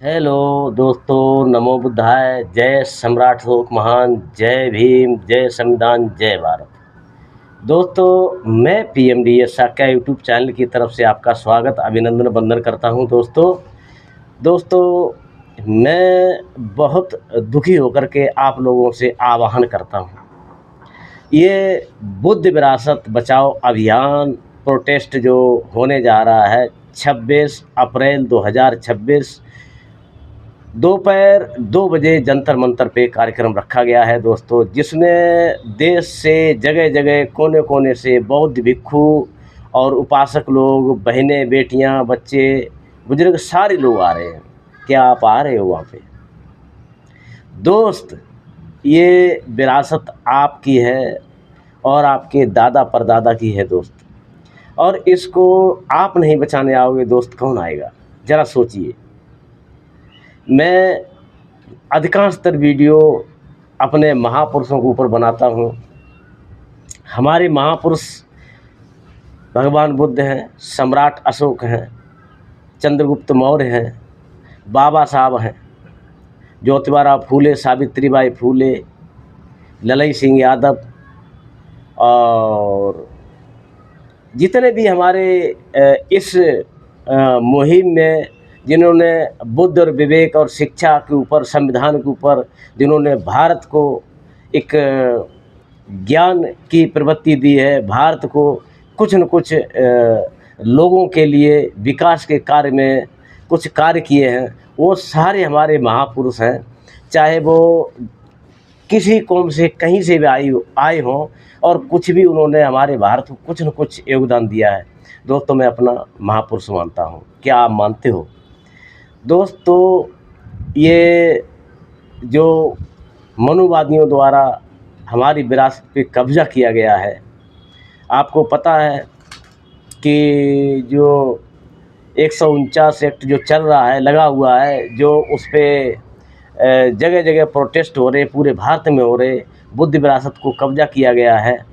Hello दोस्तों, नमो बुद्धाय। जय सम्राट अशोक महान। जय भीम, जय संविधान, जय भारत। दोस्तों, मैं पीएमडीएस साक्या यूट्यूब चैनल की तरफ से आपका स्वागत, अभिनंदन, वंदन करता हूं। दोस्तों, मैं बहुत दुखी होकर के आप लोगों से आह्वान करता हूं। ये बुद्ध विरासत बचाओ अभियान प्रोटेस्ट जो होने जा रहा है 26 अप्रैल 2026 दोपहर 2 बजे जंतर मंतर पे कार्यक्रम रखा गया है दोस्तों, जिसमें देश से जगह जगह कोने कोने से बौद्ध भिक्षु और उपासक लोग, बहनें, बेटियां, बच्चे, बुजुर्ग सारे लोग आ रहे हैं। क्या आप आ रहे हो वहाँ पे? दोस्त, ये विरासत आपकी है और आपके दादा परदादा की है दोस्त, और इसको आप नहीं बचाने आओगे दोस्त, कौन आएगा? ज़रा सोचिए। मैं अधिकांशतर वीडियो अपने महापुरुषों के ऊपर बनाता हूँ। हमारे महापुरुष भगवान बुद्ध हैं, सम्राट अशोक हैं, चंद्रगुप्त मौर्य हैं, बाबा साहब हैं, ज्योतिबा फूले, सावित्रीबाई फूले, ललई सिंह यादव, और जितने भी हमारे इस मुहिम में जिन्होंने बुद्ध और विवेक और शिक्षा के ऊपर, संविधान के ऊपर, जिन्होंने भारत को एक ज्ञान की प्रवृत्ति दी है, भारत को कुछ न कुछ लोगों के लिए विकास के कार्य में कुछ कार्य किए हैं, वो सारे हमारे महापुरुष हैं। चाहे वो किसी कौम से, कहीं से भी आए हों, और कुछ भी उन्होंने हमारे भारत को कुछ न कुछ योगदान दिया है। दोस्तों, मैं अपना महापुरुष मानता हूँ। क्या आप मानते हो? दोस्तों, ये जो मनुवादियों द्वारा हमारी विरासत पे कब्जा किया गया है, आपको पता है कि जो 149 एक्ट जो चल रहा है, लगा हुआ है, जो उस पर जगह जगह प्रोटेस्ट हो रहे, पूरे भारत में हो रहे, बुद्ध विरासत को कब्जा किया गया है।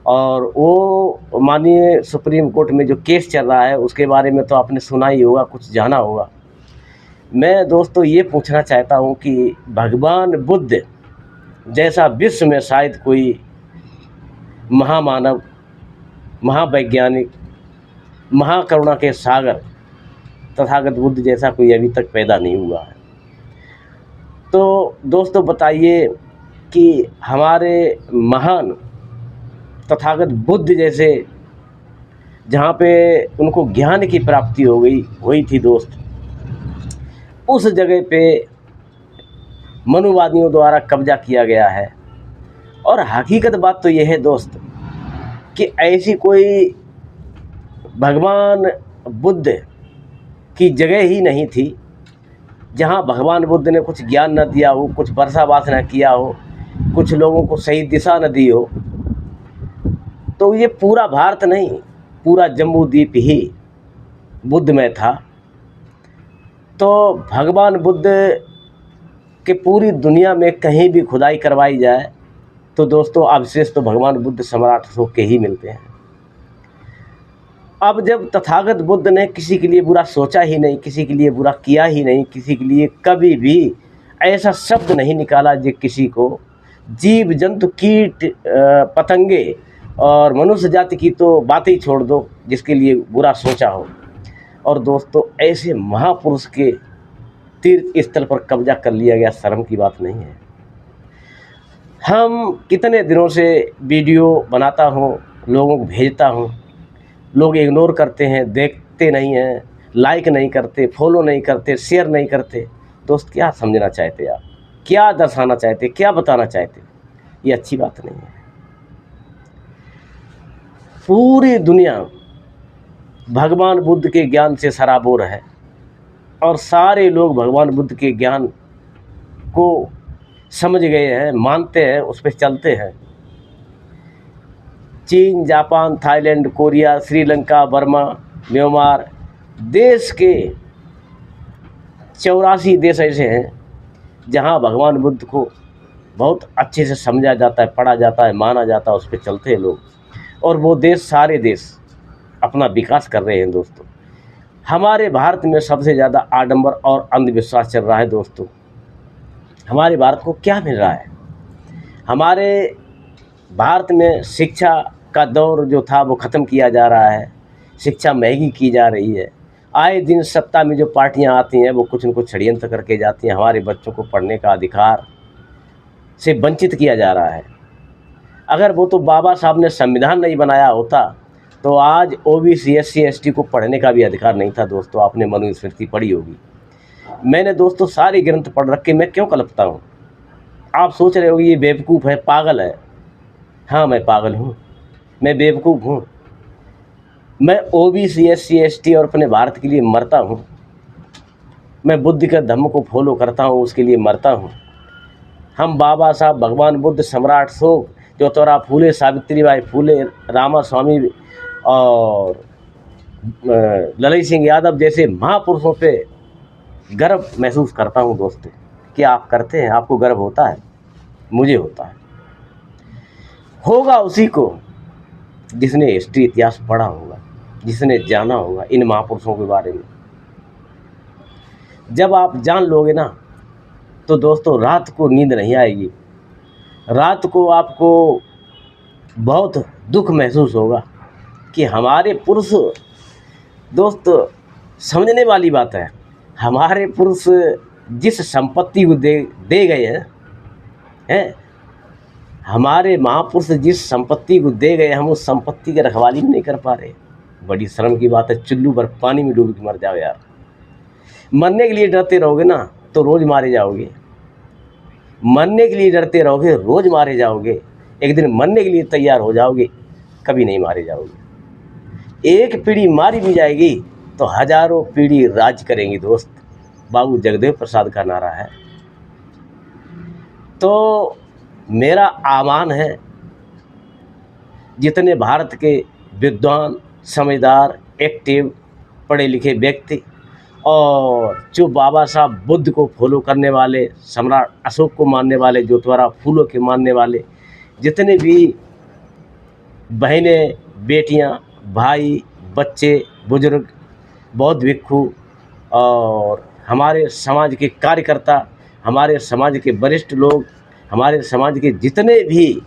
और वो माननीय सुप्रीम कोर्ट में जो केस चल रहा है, उसके बारे में तो आपने सुना ही होगा, कुछ जाना होगा। मैं दोस्तों ये पूछना चाहता हूँ कि भगवान बुद्ध जैसा विश्व में शायद कोई महामानव, महावैज्ञानिक, महाकरुणा के सागर तथागत बुद्ध जैसा कोई अभी तक पैदा नहीं हुआ है। तो दोस्तों, बताइए कि हमारे महान तथागत बुद्ध जैसे, जहाँ पे उनको ज्ञान की प्राप्ति हुई थी दोस्त, उस जगह पे मनुवादियों द्वारा कब्जा किया गया है। और हकीकत बात तो यह है दोस्त कि ऐसी कोई भगवान बुद्ध की जगह ही नहीं थी जहाँ भगवान बुद्ध ने कुछ ज्ञान न दिया हो, कुछ वर्षावास न किया हो, कुछ लोगों को सही दिशा न दी हो। तो ये पूरा भारत नहीं, पूरा जम्बू द्वीप ही बुद्धमय था। तो भगवान बुद्ध के पूरी दुनिया में कहीं भी खुदाई करवाई जाए तो दोस्तों अवशेष तो भगवान बुद्ध सम्राट अशोक के ही मिलते हैं। अब जब तथागत बुद्ध ने किसी के लिए बुरा सोचा ही नहीं, किसी के लिए बुरा किया ही नहीं, किसी के लिए कभी भी ऐसा शब्द नहीं निकाला जो किसी को, जीव जंतु, कीट पतंगे और मनुष्य जाति की तो बात ही छोड़ दो, जिसके लिए बुरा सोचा हो। और दोस्तों, ऐसे महापुरुष के तीर्थ स्थल पर कब्जा कर लिया गया, शर्म की बात नहीं है। हम कितने दिनों से वीडियो बनाता हूँ, लोगों को भेजता हूँ, लोग इग्नोर करते हैं, देखते नहीं हैं, लाइक नहीं करते, फॉलो नहीं करते, शेयर नहीं करते। दोस्त, क्या समझना चाहते आप? क्या दर्शाना चाहते, क्या बताना चाहते? ये अच्छी बात नहीं है। पूरी दुनिया भगवान बुद्ध के ज्ञान से सराबोर है, और सारे लोग भगवान बुद्ध के ज्ञान को समझ गए हैं, मानते हैं, उस पर चलते हैं। चीन, Japan, Thailand, Korea, Sri Lanka, Burma, Myanmar देश के 84 देश ऐसे हैं जहां भगवान बुद्ध को बहुत अच्छे से समझा जाता है, पढ़ा जाता है, माना जाता है, उस पर चलते हैं लोग। और वो देश, सारे देश अपना विकास कर रहे हैं दोस्तों। हमारे भारत में सबसे ज़्यादा आडंबर और अंधविश्वास चल रहा है दोस्तों। हमारे भारत को क्या मिल रहा है? हमारे भारत में शिक्षा का दौर जो था वो ख़त्म किया जा रहा है, शिक्षा महंगी की जा रही है। आए दिन सत्ता में जो पार्टियां आती हैं वो कुछ न कुछ षड्यंत्र करके जाती हैं, हमारे बच्चों को पढ़ने का अधिकार से वंचित किया जा रहा है। अगर वो तो बाबा साहब ने संविधान नहीं बनाया होता तो आज ओबीसी एससी एसटी को पढ़ने का भी अधिकार नहीं था दोस्तों। आपने मनुस्मृति पढ़ी होगी। मैंने दोस्तों सारे ग्रंथ पढ़ रखे, मैं क्यों कलपता हूँ? आप सोच रहे होगी ये बेवकूफ़ है, पागल है। हाँ, मैं पागल हूँ, मैं बेवकूफ़ हूँ। मैं ओबीसी एससी एसटी और अपने भारत के लिए मरता हूँ। मैं बुद्ध के धम्म को फॉलो करता हूँ, उसके लिए मरता हूँ। हम बाबा साहब, भगवान बुद्ध, सम्राट अशोक, ज्योतिराव फूले, सावित्रीबाई फूले, रामा स्वामी और ललित सिंह यादव जैसे महापुरुषों पे गर्व महसूस करता हूँ दोस्तों। क्या आप करते हैं? आपको गर्व होता है? मुझे होता है। होगा उसी को जिसने हिस्ट्री, इतिहास पढ़ा होगा, जिसने जाना होगा इन महापुरुषों के बारे में। जब आप जान लोगे ना तो दोस्तों रात को नींद नहीं आएगी। रात को आपको बहुत दुख महसूस होगा कि हमारे पुरुष, दोस्त समझने वाली बात है, हमारे पुरुष जिस संपत्ति को दे गए हैं, हमारे महापुरुष जिस संपत्ति को दे गए, हम उस संपत्ति की रखवाली भी नहीं कर पा रहे। बड़ी शर्म की बात है। चुल्लू भर पानी में डूब के मर जाओ यार। मरने के लिए डरते रहोगे ना तो रोज़ मारे जाओगे। मरने के लिए डरते रहोगे, रोज़ मारे जाओगे। एक दिन मरने के लिए तैयार हो जाओगे, कभी नहीं मारे जाओगे। एक पीढ़ी मारी भी जाएगी तो हजारों पीढ़ी राज करेंगी दोस्त। बाबू जगदेव प्रसाद का नारा है। तो मेरा आह्वान है, जितने भारत के विद्वान, समझदार, एक्टिव, पढ़े लिखे व्यक्ति और जो बाबा साहब बुद्ध को फॉलो करने वाले, सम्राट अशोक को मानने वाले, ज्योतिराव फूलों के मानने वाले, जितने भी बहनें, बेटियां, भाई, बच्चे, बुजुर्ग, बौद्ध भिक्षु और हमारे समाज के कार्यकर्ता, हमारे समाज के वरिष्ठ लोग, हमारे समाज के जितने भी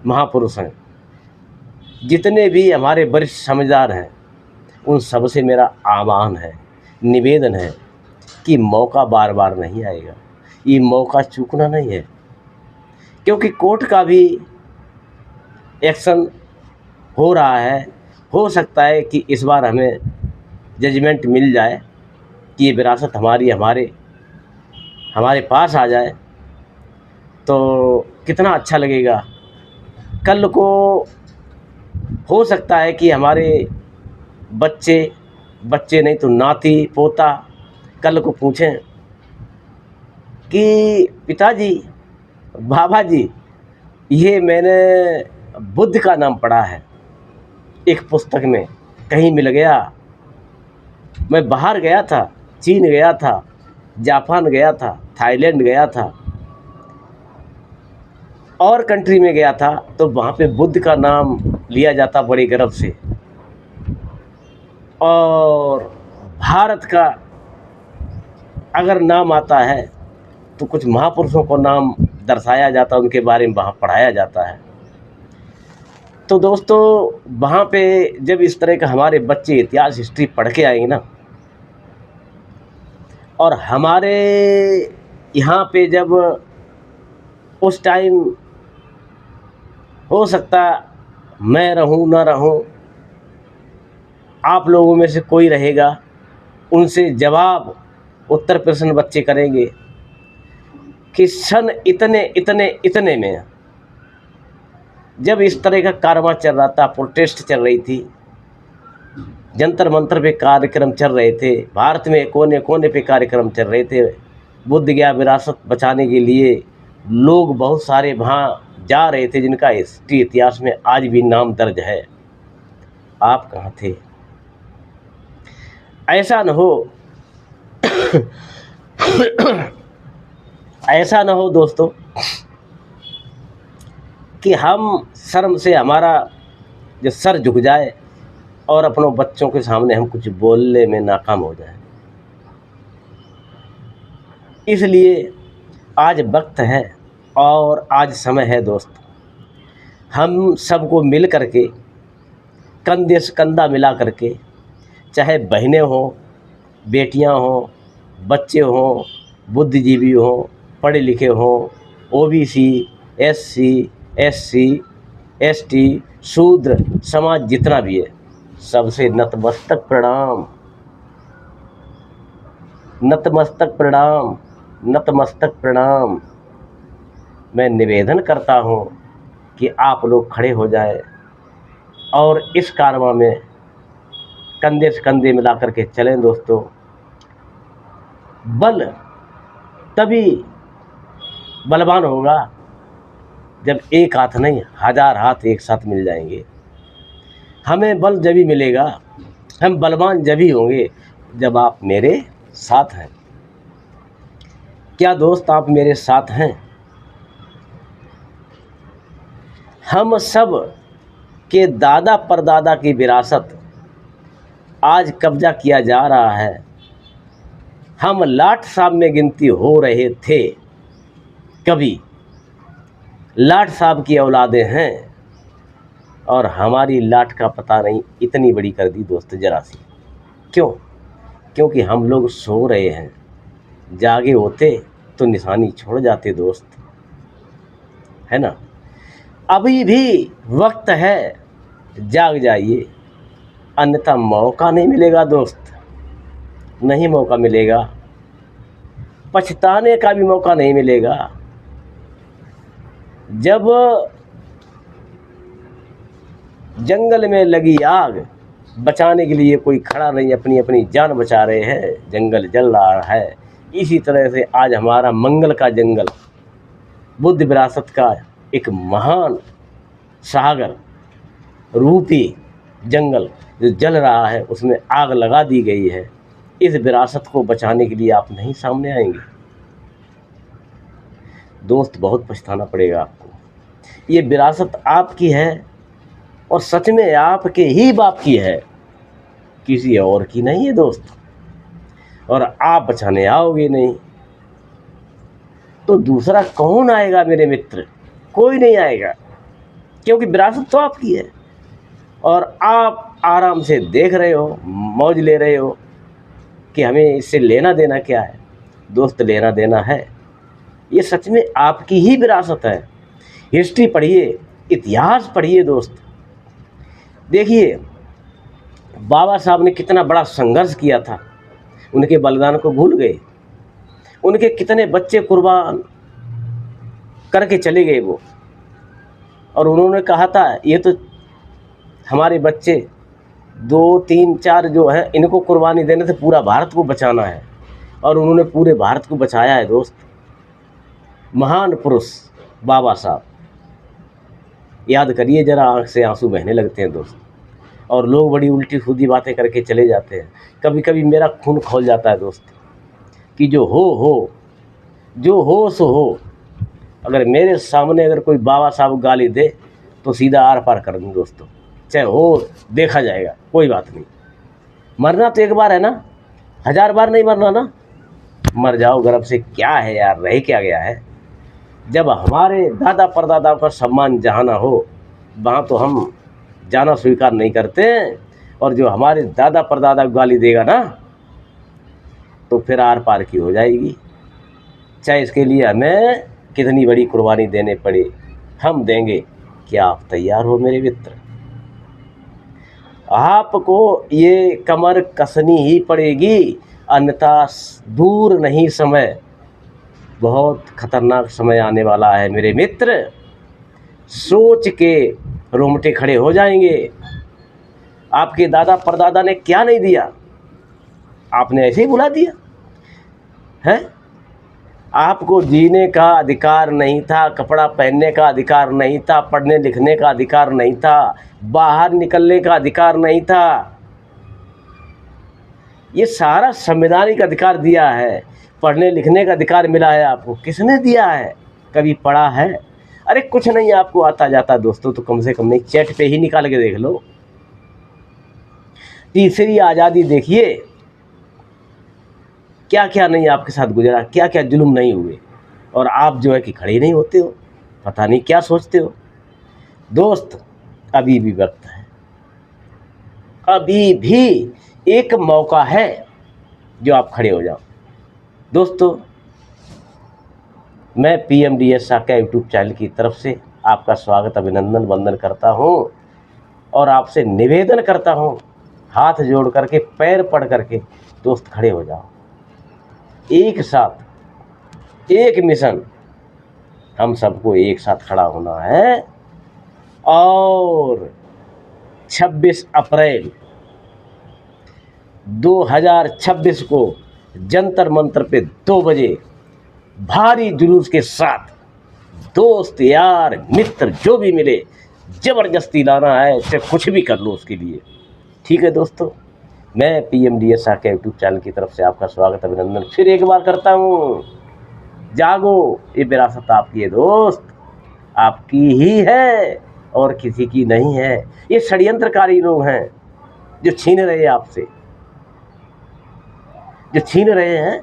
महापुरुष हैं, जितने भी हमारे वरिष्ठ समझदार हैं, उन सबसे मेरा आह्वान है, निवेदन है कि मौका बार बार नहीं आएगा। ये मौका चूकना नहीं है, क्योंकि कोर्ट का भी एक्शन हो रहा है। हो सकता है कि इस बार हमें जजमेंट मिल जाए कि ये विरासत हमारे पास आ जाए तो कितना अच्छा लगेगा। कल को हो सकता है कि हमारे बच्चे नहीं तो नाती पोता कल को पूछें कि पिताजी, बाबा जी, ये मैंने बुद्ध का नाम पढ़ा है एक पुस्तक में, कहीं मिल गया। मैं बाहर गया था, चीन गया था, जापान गया था, थाईलैंड गया था और कंट्री में गया था, तो वहाँ पे बुद्ध का नाम लिया जाता बड़े गर्व से। और भारत का अगर नाम आता है तो कुछ महापुरुषों को नाम दर्शाया जाता है, उनके बारे में वहाँ पढ़ाया जाता है। तो दोस्तों वहाँ पे जब इस तरह का हमारे बच्चे इतिहास, हिस्ट्री पढ़ के आएंगे ना, और हमारे यहाँ पे जब उस टाइम हो सकता मैं रहूँ ना रहूँ, आप लोगों में से कोई रहेगा, उनसे जवाब उत्तर प्रश्न बच्चे करेंगे कि सन इतने में जब इस तरह का कारवां चल रहा था, प्रोटेस्ट चल रही थी, जंतर मंतर पे कार्यक्रम चल रहे थे, भारत में कोने कोने पे कार्यक्रम चल रहे थे, बुद्ध गया विरासत बचाने के लिए लोग बहुत सारे वहाँ जा रहे थे, जिनका हिस्ट्री, इतिहास में आज भी नाम दर्ज है। आप कहाँ थे? ऐसा न हो ऐसा न हो दोस्तों कि हम शर्म से हमारा जो सर झुक जाए और अपनों बच्चों के सामने हम कुछ बोलने में नाकाम हो जाएं। इसलिए आज वक्त है और आज समय है दोस्त, हम सबको मिल करके कंधे से कंधा मिला करके, चाहे बहनें हों, बेटियां हों, बच्चे हों, बुद्धिजीवी हों, पढ़े लिखे हों, ओबीसी, एससी, एससी, एसटी, शूद्र समाज जितना भी है, सबसे नतमस्तक प्रणाम, नतमस्तक प्रणाम, नतमस्तक प्रणाम। मैं निवेदन करता हूँ कि आप लोग खड़े हो जाए और इस कारवां में कंधे से कंधे मिला करके चलें दोस्तों। बल तभी बलवान होगा जब एक हाथ नहीं 1000 हाथ एक साथ मिल जाएंगे। हमें बल जब ही मिलेगा, हम बलवान जब ही होंगे जब आप मेरे साथ हैं। क्या दोस्त आप मेरे साथ हैं? हम सब के दादा परदादा की विरासत आज कब्जा किया जा रहा है। हम लाट साहब में गिनती हो रहे थे कभी, लाट साहब की औलादें हैं और हमारी लाट का पता नहीं इतनी बड़ी कर दी दोस्त जरा सी। क्यों? क्योंकि हम लोग सो रहे हैं, जागे होते तो निशानी छोड़ जाते दोस्त, है ना। अभी भी वक्त है, जाग जाइए, अन्यथा मौका नहीं मिलेगा दोस्त, नहीं मौका मिलेगा, पछताने का भी मौका नहीं मिलेगा। जब जंगल में लगी आग, बचाने के लिए कोई खड़ा नहीं, अपनी अपनी जान बचा रहे हैं, जंगल जल रहा है। इसी तरह से आज हमारा मंगल का जंगल, बुद्ध विरासत का एक महान सागर रूपी जंगल जो जल रहा है, उसमें आग लगा दी गई है। इस विरासत को बचाने के लिए आप नहीं सामने आएंगे दोस्त, बहुत पछताना पड़ेगा आपको। ये विरासत आपकी है और सच में आपके ही बाप की है, किसी और की नहीं है दोस्त। और आप बचाने आओगे नहीं तो दूसरा कौन आएगा मेरे मित्र? कोई नहीं आएगा, क्योंकि विरासत तो आपकी है और आप आराम से देख रहे हो, मौज ले रहे हो कि हमें इससे लेना देना क्या है। दोस्त, लेना देना है, ये सच में आपकी ही विरासत है। हिस्ट्री पढ़िए, इतिहास पढ़िए दोस्त, देखिए बाबा साहब ने कितना बड़ा संघर्ष किया था, उनके बलिदान को भूल गए। उनके कितने बच्चे कुर्बान करके चले गए वो, और उन्होंने कहा था ये तो हमारे बच्चे 2, 3, 4 जो हैं, इनको कुर्बानी देने से पूरा भारत को बचाना है, और उन्होंने पूरे भारत को बचाया है दोस्त। महान पुरुष बाबा साहब, याद करिए जरा, आंख से आंसू बहने लगते हैं दोस्त। और लोग बड़ी उल्टी सीधी बातें करके चले जाते हैं। कभी कभी मेरा खून खौल जाता है दोस्त कि जो हो सो हो। अगर मेरे सामने अगर कोई बाबा साहब गाली दे तो सीधा आर पार कर दूँ दोस्तों, चाहे हो, देखा जाएगा, कोई बात नहीं। मरना तो एक बार है ना, 1000 बार नहीं मरना ना। मर जाओ गर्भ से, क्या है यार, रह क्या गया है। जब हमारे दादा परदादा का सम्मान जहाँ ना हो, वहाँ तो हम जाना स्वीकार नहीं करते हैं। और जो हमारे दादा परदादा गाली देगा ना, तो फिर आर पार की हो जाएगी, चाहे इसके लिए हमें कितनी बड़ी कुर्बानी देने पड़े, हम देंगे। क्या आप तैयार हो मेरे मित्र? आपको ये कमर कसनी ही पड़ेगी, अन्यथा दूर नहीं समय, बहुत खतरनाक समय आने वाला है मेरे मित्र। सोच के रोंगटे खड़े हो जाएंगे। आपके दादा परदादा ने क्या नहीं दिया, आपने ऐसे ही भुला दिया है। आपको जीने का अधिकार नहीं था, कपड़ा पहनने का अधिकार नहीं था, पढ़ने लिखने का अधिकार नहीं था, बाहर निकलने का अधिकार नहीं था। ये सारा संवैधानिक अधिकार दिया है, पढ़ने लिखने का अधिकार मिला है आपको। किसने दिया है? कभी पढ़ा है? अरे कुछ नहीं आपको आता जाता दोस्तों, तो कम से कम नहीं चैट पे ही निकाल के देख लो। तीसरी आज़ादी देखिए, क्या क्या नहीं आपके साथ गुजरा, क्या क्या जुल्म नहीं हुए, और आप जो है कि खड़े नहीं होते हो, पता नहीं क्या सोचते हो। दोस्त, अभी भी वक्त है, अभी भी एक मौका है जो आप खड़े हो जाओ। दोस्तों, मैं PMDS साका यूट्यूब चैनल की तरफ से आपका स्वागत, अभिनंदन, वंदन करता हूँ और आपसे निवेदन करता हूँ, हाथ जोड़ करके, पैर पड़ करके, दोस्त खड़े हो जाओ। एक साथ, एक मिशन, हम सबको एक साथ खड़ा होना है। और 26 अप्रैल 2026 को जंतर मंतर पे 2 बजे भारी जुलूस के साथ, दोस्त, यार, मित्र जो भी मिले, ज़बरदस्ती लाना है, चाहे कुछ भी कर लो उसके लिए। ठीक है दोस्तों, मैं PMDS साका यूट्यूब चैनल की तरफ से आपका स्वागत, अभिनंदन फिर एक बार करता हूँ। जागो, ये विरासत आपकी है दोस्त, आपकी ही है और किसी की नहीं है। ये षड्यंत्रकारी लोग हैं जो छीन रहे हैं आपसे, जो छीन रहे हैं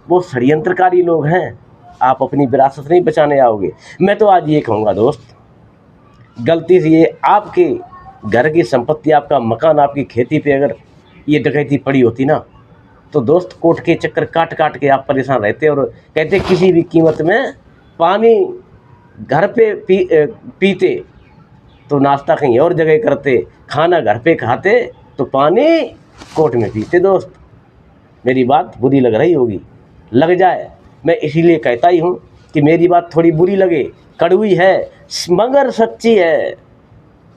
वो षड्यंत्रकारी लोग हैं। आप अपनी विरासत नहीं बचाने आओगे। मैं तो आज ये कहूँगा दोस्त, गलती से ये आपके घर की संपत्ति, आपका मकान, आपकी खेती पे अगर ये डकैती पड़ी होती ना, तो दोस्त कोर्ट के चक्कर काट काट के आप परेशान रहते और कहते किसी भी कीमत में पानी घर पे पीते तो नाश्ता कहीं और जगह करते, खाना घर पे खाते तो पानी कोर्ट में पीते। दोस्त, मेरी बात बुरी लग रही होगी, लग जाए, मैं इसीलिए कहता ही हूँ कि मेरी बात थोड़ी बुरी लगे, कड़वी है मगर सच्ची है।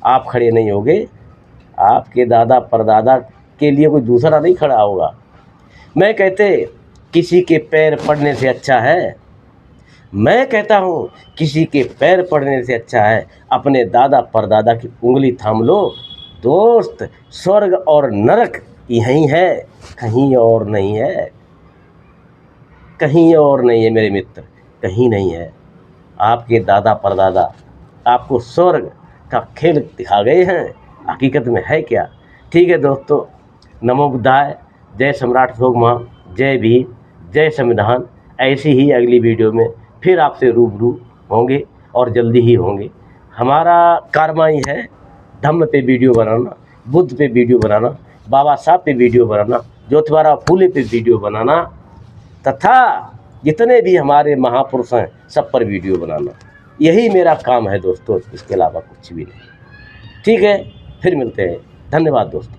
आप खड़े नहीं होगे, आपके दादा परदादा के लिए कोई दूसरा नहीं खड़ा होगा। मैं कहते किसी के पैर पड़ने से अच्छा है, मैं कहता हूँ किसी के पैर पड़ने से अच्छा है अपने दादा परदादा की उंगली थाम लो। दोस्त, स्वर्ग और नरक यहीं है, कहीं और नहीं है, कहीं और नहीं है मेरे मित्र, कहीं नहीं है। आपके दादा परदादा आपको स्वर्ग का खेल दिखा गए हैं, हकीकत में है क्या? ठीक है दोस्तों, नमो बुद्धाय, जय सम्राट अशोक महा, जय भीम, जय संविधान। ऐसी ही अगली वीडियो में फिर आपसे रूबरू होंगे और जल्दी ही होंगे। हमारा कारमा ही है धम्म पे वीडियो बनाना, बुद्ध पे वीडियो बनाना, बाबा साहब पे वीडियो बनाना, ज्योतिबा फूले पे वीडियो बनाना, तथा जितने भी हमारे महापुरुष हैं सब पर वीडियो बनाना। यही मेरा काम है दोस्तों, इसके अलावा कुछ भी नहीं। ठीक है, फिर मिलते हैं। धन्यवाद दोस्तों।